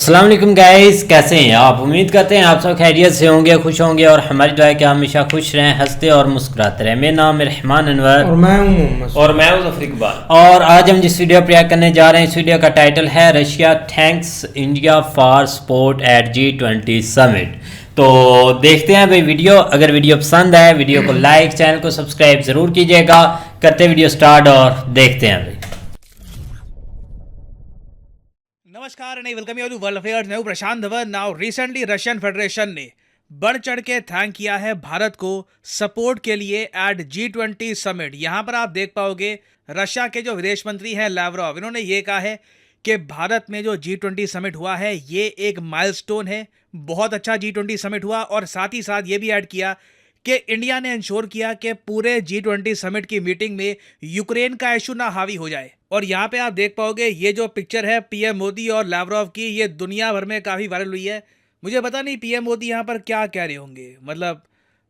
अस्सलाम वालेकुम गाइस, कैसे हैं आप। उम्मीद करते हैं आप सब खैरियत से होंगे, खुश होंगे और हमारी दुआ है कि हमेशा खुश रहें, हंसते और मुस्कुराते रहें। मेरा नाम है रहमान अनवर और मैं हूं मोहम्मद और मैं हूं ज़फर इकबाल। और आज हम जिस वीडियो पर रिएक्ट करने जा रहे हैं, इस वीडियो का टाइटल है Russia thanks India for support at G20 summit. तो देखते हैं भाई वीडियो। अगर वीडियो पसंद आए वीडियो को लाइक, चैनल को सब्सक्राइब ज़रूर कीजिएगा। करते वीडियो स्टार्ट और देखते हैं भाई। नमस्कार and welcome you to world affairs. मैं हूं Prashant Dhawan. Now recently Russian Federation ने बढ़ चढ़ के थैंक किया है भारत को सपोर्ट के लिए एट G20 समिट। यहां पर आप देख पाओगे रशिया के जो विदेश मंत्री हैं लावरोव, इन्होंने ये कहा है कि भारत में जो G20 समिट हुआ है ये एक माइलस्टोन है, बहुत अच्छा G20 समिट हुआ। और साथ ही साथ ये भी ऐड किया कि इंडिया ने इंश्योर किया कि पूरे G20 समिट की मीटिंग में यूक्रेन का इशू ना हावी हो जाए। और यहाँ पे आप देख पाओगे ये जो पिक्चर है पीएम मोदी और लावरोव की, ये दुनिया भर में काफ़ी वायरल हुई है। मुझे पता नहीं पीएम मोदी यहाँ पर क्या कह रहे होंगे, मतलब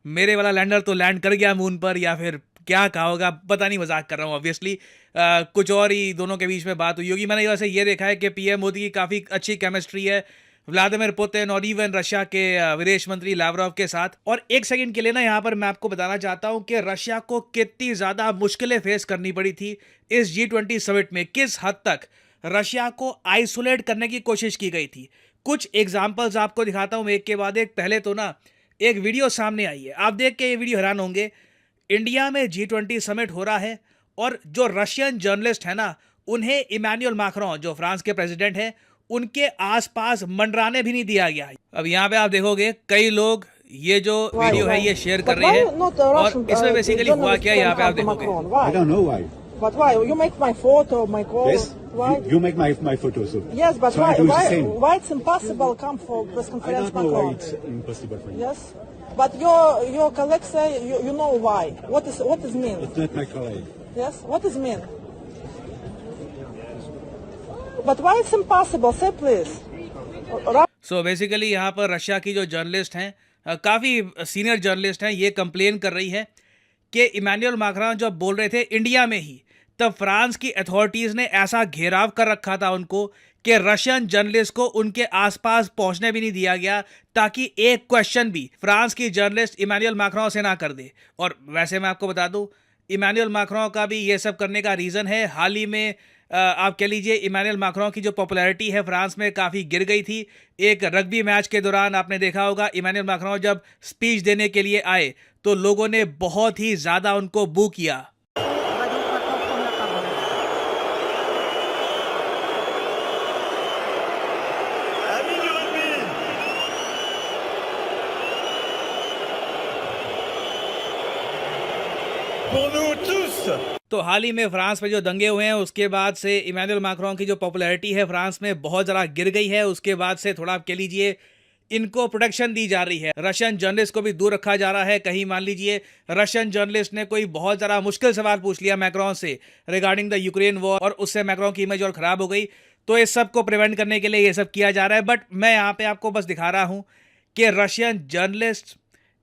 मेरे वाला लैंडर तो लैंड कर गया मून पर, या फिर क्या कहा होगा पता नहीं, मजाक कर रहा हूँ ऑब्वियसली। कुछ और ही दोनों के बीच में बात हुई होगी। मैंने वैसे ये देखा है कि पीएम मोदी की काफ़ी अच्छी केमिस्ट्री है व्लादिमीर पुतिन और इवन रशिया के विदेश मंत्री लावरोव के साथ। और एक सेकंड के लिए ना यहाँ पर मैं आपको बताना चाहता हूँ कि रशिया को कितनी ज़्यादा मुश्किलें फेस करनी पड़ी थी इस G20 समिट में, किस हद तक रशिया को आइसोलेट करने की कोशिश की गई थी। कुछ एग्जाम्पल्स आपको दिखाता हूँ एक के बाद एक। पहले तो ना एक वीडियो सामने आई है, आप देख के ये वीडियो हैरान होंगे। इंडिया में G20 समिट हो रहा है और जो रशियन जर्नलिस्ट है ना, उन्हें इमैनुअल मैक्रोन जो फ्रांस के प्रेसिडेंट हैं उनके आसपास मंडराने भी नहीं दिया गया। अब यहाँ पे आप देखोगे कई लोग ये जो वीडियो है ये शेयर कर रहे हैं और इसमें बेसिकली हुआ क्या यहाँ पे आप देखोगे। But why? You make my photo, my call. Yes, Why? you make my photo. So Yes, but so I why? do the Why? same. Why it's impossible come for press I conference, don't know why Macron? it's impossible for you. Yes, but your colleagues say you know why. What is mean? It's not my colleague. Yes, what is mean? But why it's impossible? Say please. So basically यहाँ पर Russia की जो journalist हैं, काफ़ी senior journalist हैं, ये complain कर रही है कि इमैनुअल मैक्रोन जब बोल रहे थे इंडिया में ही, तब फ्रांस की अथॉरिटीज़ ने ऐसा घेराव कर रखा था उनको कि रशियन जर्नलिस्ट को उनके आसपास पहुंचने भी नहीं दिया गया, ताकि एक क्वेश्चन भी फ्रांस की जर्नलिस्ट इमैनुअल मैक्रोन से ना कर दे। और वैसे मैं आपको बता दूं, इमैनुअल मैक्रोन का भी ये सब करने का रीज़न है, हाल ही में आप कह लीजिए इमैनुअल मैक्रोन की जो पॉपुलैरिटी है फ्रांस में काफ़ी गिर गई थी। एक रग्बी मैच के दौरान आपने देखा होगा इमैनुअल मैक्रोन जब स्पीच देने के लिए आए तो लोगों ने बहुत ही ज़्यादा उनको बू किया। तो हाल ही में फ्रांस में जो दंगे हुए हैं उसके बाद से इमैनुअल मैक्रोन की जो पॉपुलैरिटी है फ्रांस में बहुत ज़्यादा गिर गई है। उसके बाद से थोड़ा आप कह लीजिए इनको प्रोटेक्शन दी जा रही है, रशियन जर्नलिस्ट को भी दूर रखा जा रहा है। कहीं मान लीजिए रशियन जर्नलिस्ट ने कोई बहुत ज़्यादा मुश्किल सवाल पूछ लिया मैक्रोन से रिगार्डिंग द यूक्रेन वॉर और उससे मैक्रोन की इमेज और ख़राब हो गई, तो इस सब को प्रिवेंट करने के लिए ये सब किया जा रहा है। बट मैं यहाँ पे आपको बस दिखा रहा हूँ कि रशियन जर्नलिस्ट,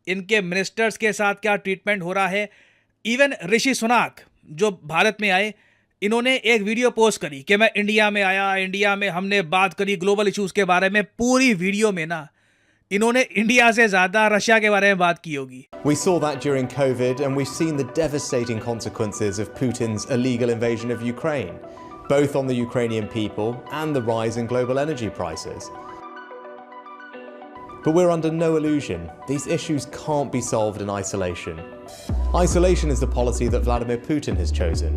इनके मिनिस्टर्स के साथ क्या ट्रीटमेंट हो रहा है। इवन ऋषि सुनाक जो भारत में आए, इन्होंने एक वीडियो पोस्ट करी कि मैं इंडिया में आया, इंडिया में हमने बात करी ग्लोबल इश्यूज के बारे में। पूरी वीडियो में ना इन्होंने इंडिया से ज्यादा रशिया के बारे में बात की होगी। We saw that during COVID, and we've seen the devastating consequences of Putin's illegal invasion of Ukraine, both on the Ukrainian people and the rise in global energy prices. But we're under no illusion. These issues can't be solved in isolation. Isolation is the policy that Vladimir Putin has chosen,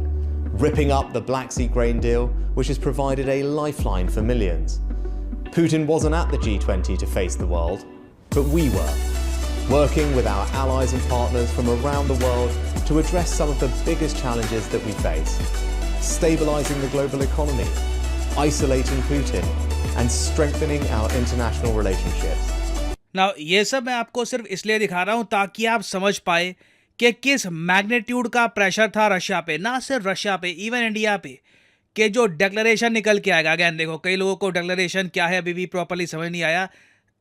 ripping up the Black Sea grain deal, which has provided a lifeline for millions. Putin wasn't at the G20 to face the world, but we were, working with our allies and partners from around the world to address some of the biggest challenges that we face, stabilizing the global economy, isolating Putin, and strengthening our international relationships. ना ये सब मैं आपको सिर्फ इसलिए दिखा रहा हूं ताकि आप समझ पाए कि किस मैग्नीट्यूड का प्रेशर था रशिया पे, ना सिर्फ रशिया पे, इवन इंडिया पे, कि जो डिक्लेरेशन निकल के आएगा। अगेन देखो, कई लोगों को डिक्लेरेशन क्या है अभी भी प्रॉपर्ली समझ नहीं आया।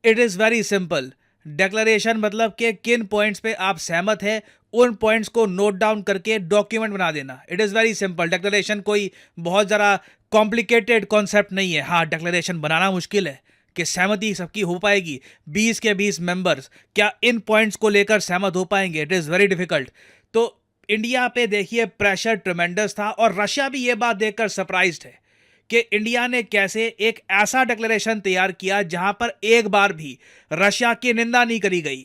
It is very simple. Declaration मतलब कि किन पॉइंट्स पे आप सहमत है, उन पॉइंट्स को नोट डाउन करके डॉक्यूमेंट बना देना। It is very simple. Declaration कोई बहुत ज़रा कॉम्प्लिकेटेड कॉन्सेप्ट नहीं है। हाँ, डिक्लेरेशन बनाना मुश्किल है, कि सहमति सबकी हो पाएगी? 20 के 20 मेंबर्स क्या इन पॉइंट्स को लेकर सहमत हो पाएंगे? It is very difficult. तो इंडिया पे देखिए प्रेशर ट्रेमेंडस था, और रशिया भी ये बात देखकर सरप्राइज्ड है कि इंडिया ने कैसे एक ऐसा डिक्लेरेशन तैयार किया जहां पर एक बार भी रशिया की निंदा नहीं करी गई।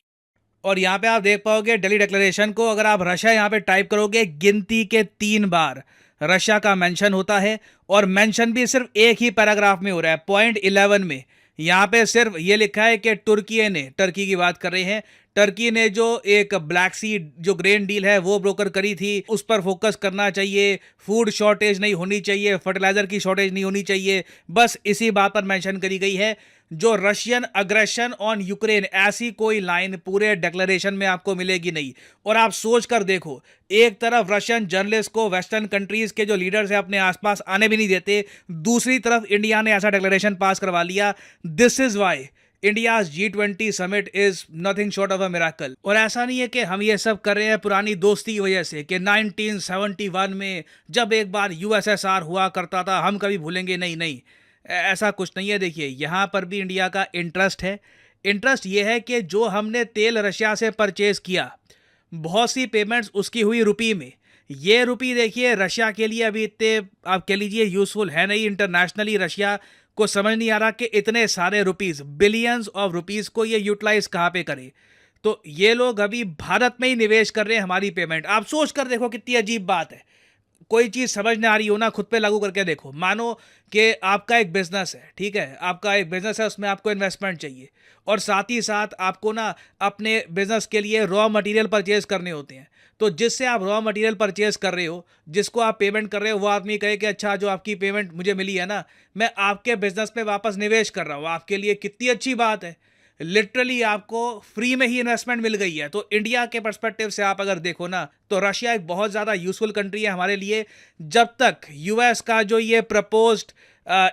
और यहां पे आप देख पाओगे दिल्ली डिक्लेरेशन को, अगर आप रशिया यहां पे टाइप करोगे, गिनती के 3 बार रशिया का मेंशन होता है, और मेंशन भी सिर्फ एक ही पैराग्राफ में हो रहा है। पॉइंट 11 में यहां पे सिर्फ ये लिखा है कि टर्की की बात कर रहे हैं, टर्की ने जो एक ब्लैक सी जो ग्रेन डील है वो ब्रोकर करी थी, उस पर फोकस करना चाहिए, फूड शॉर्टेज नहीं होनी चाहिए, फर्टिलाइजर की शॉर्टेज नहीं होनी चाहिए, बस इसी बात पर मेंशन करी गई है। जो रशियन अग्रेशन ऑन यूक्रेन, ऐसी कोई लाइन पूरे डिक्लेरेशन में आपको मिलेगी नहीं। और आप सोच कर देखो, एक तरफ रशियन जर्नलिस्ट को वेस्टर्न कंट्रीज के जो लीडर्स हैं अपने आसपास आने भी नहीं देते, दूसरी तरफ इंडिया ने ऐसा डिक्लेरेशन पास करवा लिया। This is why India's G20 summit is nothing short of a miracle. और ऐसा नहीं है कि हम ये सब कर रहे हैं पुरानी दोस्ती की वजह से, कि 1971 में जब एक बार USSR हुआ करता था हम कभी भूलेंगे, नहीं, ऐसा कुछ नहीं है। देखिए यहाँ पर भी इंडिया का इंटरेस्ट है। इंटरेस्ट ये है कि जो हमने तेल रशिया से परचेज किया, बहुत सी पेमेंट्स उसकी हुई रुपी में। ये रुपी देखिए रशिया के लिए अभी इतने आप कह लीजिए यूजफुल है नहीं। इंटरनेशनली रशिया को समझ नहीं आ रहा कि इतने सारे रुपीस, बिलियंस ऑफ रुपीस को ये यूटिलाइज कहाँ पे करे। तो ये लोग अभी भारत में ही निवेश कर रहे हैं हमारी पेमेंट। आप सोच कर देखो कितनी अजीब बात है। कोई चीज़ समझ नहीं आ रही हो ना, खुद पे लागू करके देखो। मानो कि आपका एक बिजनेस है, ठीक है, आपका एक बिजनेस है, उसमें आपको इन्वेस्टमेंट चाहिए, और साथ ही साथ आपको ना अपने बिजनेस के लिए रॉ मटेरियल परचेज करने होते हैं। तो जिससे आप रॉ मटेरियल परचेज कर रहे हो, जिसको आप पेमेंट कर रहे हो, वो आदमी कहे कि अच्छा जो आपकी पेमेंट मुझे मिली है ना, मैं आपके बिजनेस में वापस निवेश कर रहा हूँ, आपके लिए कितनी अच्छी बात है। लिटरली आपको फ्री में ही इन्वेस्टमेंट मिल गई है। तो इंडिया के पर्सपेक्टिव से आप अगर देखो ना, तो रशिया एक बहुत ज़्यादा यूजफुल कंट्री है हमारे लिए। जब तक यूएस का जो ये प्रपोज्ड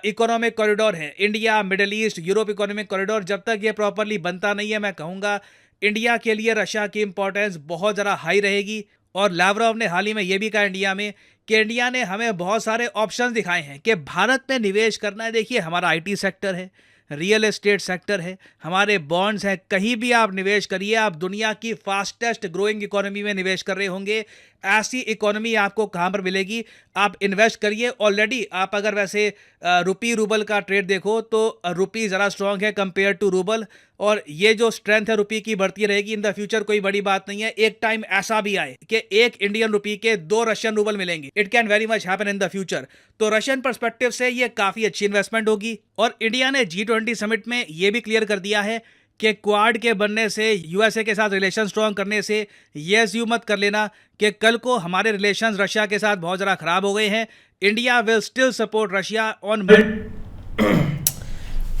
इकोनॉमिक कॉरिडोर है, India middle east Europe economic corridor, जब तक ये प्रॉपरली बनता नहीं है, मैं कहूँगा इंडिया के लिए रशिया की इंपॉर्टेंस बहुत ज़्यादा हाई रहेगी। और लावरोव ने हाल ही में ये भी कहा इंडिया में कि इंडिया ने हमें बहुत सारे ऑप्शंस दिखाए हैं कि भारत में निवेश करना है। देखिए हमारा आईटी सेक्टर है, रियल एस्टेट सेक्टर है, हमारे बॉन्ड्स हैं, कहीं भी आप निवेश करिए, आप दुनिया की फास्टेस्ट ग्रोइंग इकोनॉमी में निवेश कर रहे होंगे। ऐसी इकोनॉमी आपको कहाँ पर मिलेगी? आप इन्वेस्ट करिए। ऑलरेडी आप अगर वैसे रुपी रूबल का ट्रेड देखो तो रुपी ज़रा स्ट्रॉन्ग है कंपेयर टू रूबल, और ये जो स्ट्रेंथ है रुपी की बढ़ती रहेगी इन द फ्यूचर, कोई बड़ी बात नहीं है। एक टाइम ऐसा भी आए कि एक इंडियन रुपी के 2 रशियन रूबल मिलेंगे। It can very much happen in the future. तो रशियन पर्सपेक्टिव से ये काफ़ी अच्छी इन्वेस्टमेंट होगी। और इंडिया ने G20 समिट में ये भी क्लियर कर दिया है कि क्वाड के बनने से, यूएसए के साथ रिलेशन स्ट्रॉन्ग करने से ये अज्यूम मत कर लेना कि कल को हमारे रिलेशंस रशिया के साथ बहुत ज़्यादा खराब हो गए हैं। India will still support Russia on.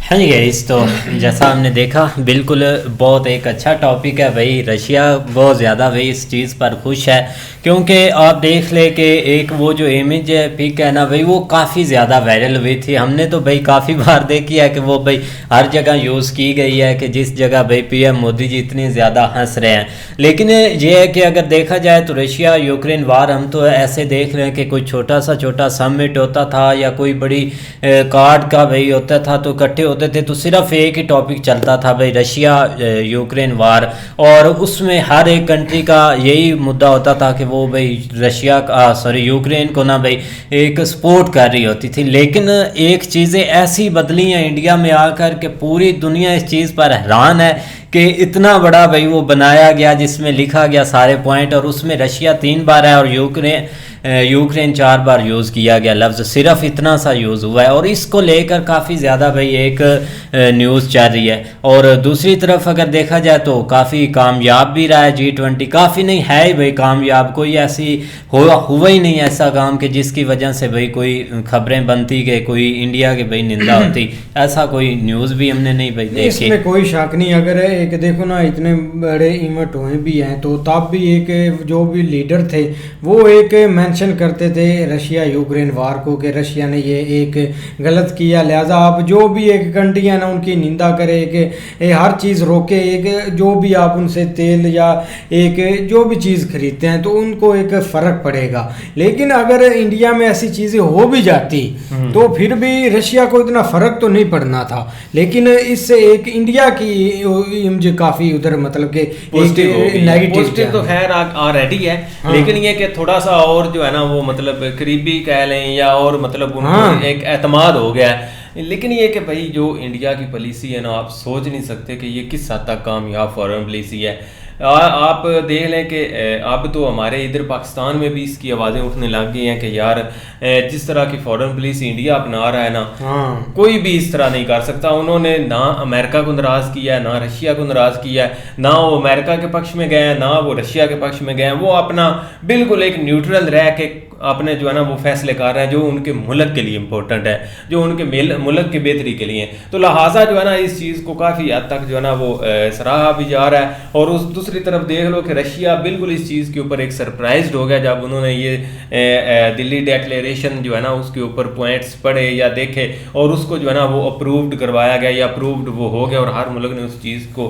हाँ जी गाइस, तो जैसा हमने देखा बिल्कुल बहुत एक अच्छा टॉपिक है भाई। रशिया बहुत ज़्यादा भाई इस चीज़ पर खुश है, क्योंकि आप देख ले कि एक वो जो इमेज है पिक है ना भाई, वो काफ़ी ज़्यादा वायरल हुई थी। हमने तो भाई काफ़ी बार देखी है कि वो भाई हर जगह यूज़ की गई है, कि जिस जगह भाई PM मोदी जी इतने ज़्यादा हंस रहे हैं। लेकिन ये है कि अगर देखा जाए तो रशिया यूक्रेन वार, हम तो ऐसे देख रहे हैं कि कोई छोटा समिट होता था या कोई बड़ी कार्ड का भाई होता था तो इकट्ठे होते थे, तो सिर्फ एक ही टॉपिक चलता था भाई, रशिया यूक्रेन वार। और उसमें हर एक कंट्री का यही मुद्दा होता था कि वो भाई रशिया का यूक्रेन को ना भाई एक सपोर्ट कर रही होती थी। लेकिन एक चीज़ें ऐसी बदली हैं इंडिया में आकर के पूरी दुनिया इस चीज़ पर हैरान है कि इतना बड़ा भाई वो बनाया गया जिसमें लिखा गया सारे पॉइंट, और उसमें रशिया 3 बार है और यूक्रेन 4 बार यूज़ किया गया लफ्ज़, सिर्फ इतना सा यूज़ हुआ है। और इसको लेकर काफ़ी ज़्यादा भाई एक न्यूज़ चल रही है। और दूसरी तरफ अगर देखा जाए तो काफ़ी कामयाब भी रहा है G20, काफ़ी नहीं है ही भाई कामयाब। कोई ऐसी हुआ ही नहीं ऐसा काम कि जिसकी वजह से भाई कोई खबरें बनती कि कोई इंडिया के भाई निंदा होती, ऐसा कोई न्यूज़ भी हमने नहीं भाई देखी। इसमें कोई शक नहीं। अगर एक देखो ना, इतने बड़े इवेंट हुए भी हैं तो तब भी एक जो भी लीडर थे वो एक मेंशन करते थे रशिया यूक्रेन वार को कि रशिया ने ये एक गलत किया, लिहाजा आप जो भी एक कंट्री है ना उनकी निंदा करे, कि हर चीज़ रोके, एक जो भी आप उनसे तेल या एक जो भी चीज़ खरीदते हैं तो उनको एक फ़र्क पड़ेगा। लेकिन अगर इंडिया में ऐसी चीज़ें हो भी जाती तो फिर भी रशिया को इतना फ़र्क तो नहीं पड़ना था, लेकिन इससे एक इंडिया की इमेज काफ़ी उधर मतलब कि नेगेटिव पॉजिटिव तो खैर ऑलरेडी है। हाँ। लेकिन ये कि थोड़ा सा और जो है ना वो मतलब करीबी कह लें या और मतलब उनको हाँ। एक एतमाद हो गया है। लेकिन ये कि भाई जो इंडिया की पॉलिसी है ना, आप सोच नहीं सकते कि ये किस हद तक कामयाब फॉरेन पॉलिसी है। आप देख लें कि अब तो हमारे इधर पाकिस्तान में भी इसकी आवाज़ें उठने लग गई हैं कि यार जिस तरह की फॉरेन पॉलिसी इंडिया अपना रहा है ना, हाँ। कोई भी इस तरह नहीं कर सकता। उन्होंने ना अमेरिका को नाराज़ किया है, ना रशिया को नाराज़ किया है, ना वो अमेरिका के पक्ष में गए हैं, ना वो रशिया के पक्ष में गए हैं। वो अपना बिल्कुल एक न्यूट्रल रह के अपने जो है ना वो फैसले कर रहे हैं जो उनके मुल्क के लिए इम्पोर्टेंट है, जो उनके मुल्क की बेहतरी के लिए। तो लिहाजा जो है ना इस चीज़ को काफ़ी हद तक जो है ना वो सराहा भी जा रहा है। और उस दूसरी तरफ देख लो कि रशिया बिल्कुल इस चीज़ के ऊपर एक सरप्राइज्ड हो गया जब उन्होंने ये दिल्ली डिक्लेरेशन जो है ना उसके ऊपर पॉइंट्स पढ़े या देखे और उसको जो है ना वो अप्रूव्ड करवाया गया या अप्रूव्ड वो हो गया और हर मुल्क ने उस चीज़ को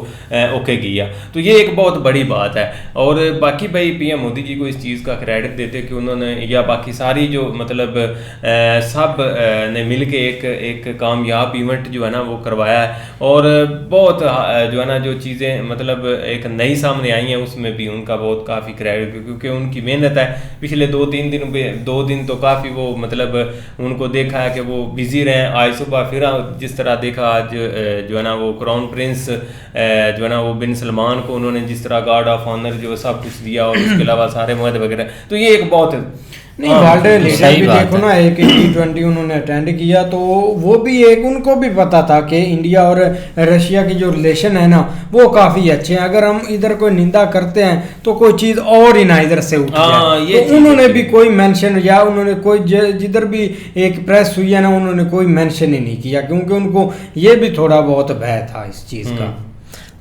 ओके किया। तो ये एक बहुत बड़ी बात है। और बाकी भाई पीएम मोदी जी को इस चीज़ का क्रेडिट देते कि उन्होंने या बाकी सारी जो मतलब सब ने मिल के एक कामयाब इवेंट जो है ना वो करवाया है। और बहुत जो है ना जो चीज़ें मतलब एक नई सामने आई हैं उसमें भी उनका बहुत काफ़ी क्रेडिट, क्योंकि उनकी मेहनत है। पिछले 2 दिन तो काफ़ी वो मतलब उनको देखा है कि वो बिज़ी रहे। आज सुबह फिर जिस तरह देखा आज जो है ना वो क्राउन प्रिंस जो है ना वो बिन सलमान को उन्होंने जिस तरह गार्ड ऑफ ऑनर जो सब कुछ दिया और उसके अलावा सारे मुहद वगैरह। तो ये एक बहुत नहीं, वर्ल्ड लीडर भी देखो ना, एक G20 उन्होंने अटेंड किया तो वो भी एक उनको भी पता था कि इंडिया और रशिया की जो रिलेशन है ना वो काफ़ी अच्छे हैं। अगर हम इधर कोई निंदा करते हैं तो कोई चीज़ और ही ना इधर से उठ जाए। तो उन्होंने भी कोई मेंशन या उन्होंने कोई जिधर भी एक प्रेस हुई है ना उन्होंने कोई मेंशन ही नहीं किया, क्योंकि उनको ये भी थोड़ा बहुत भय था इस चीज़ का।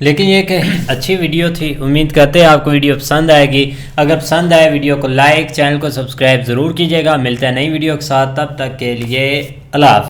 लेकिन ये एक अच्छी वीडियो थी। उम्मीद करते हैं आपको वीडियो पसंद आएगी। अगर पसंद आए वीडियो को लाइक, चैनल को सब्सक्राइब ज़रूर कीजिएगा। मिलते हैं नई वीडियो के साथ, तब तक के लिए अल्लाह हाफ़िज़।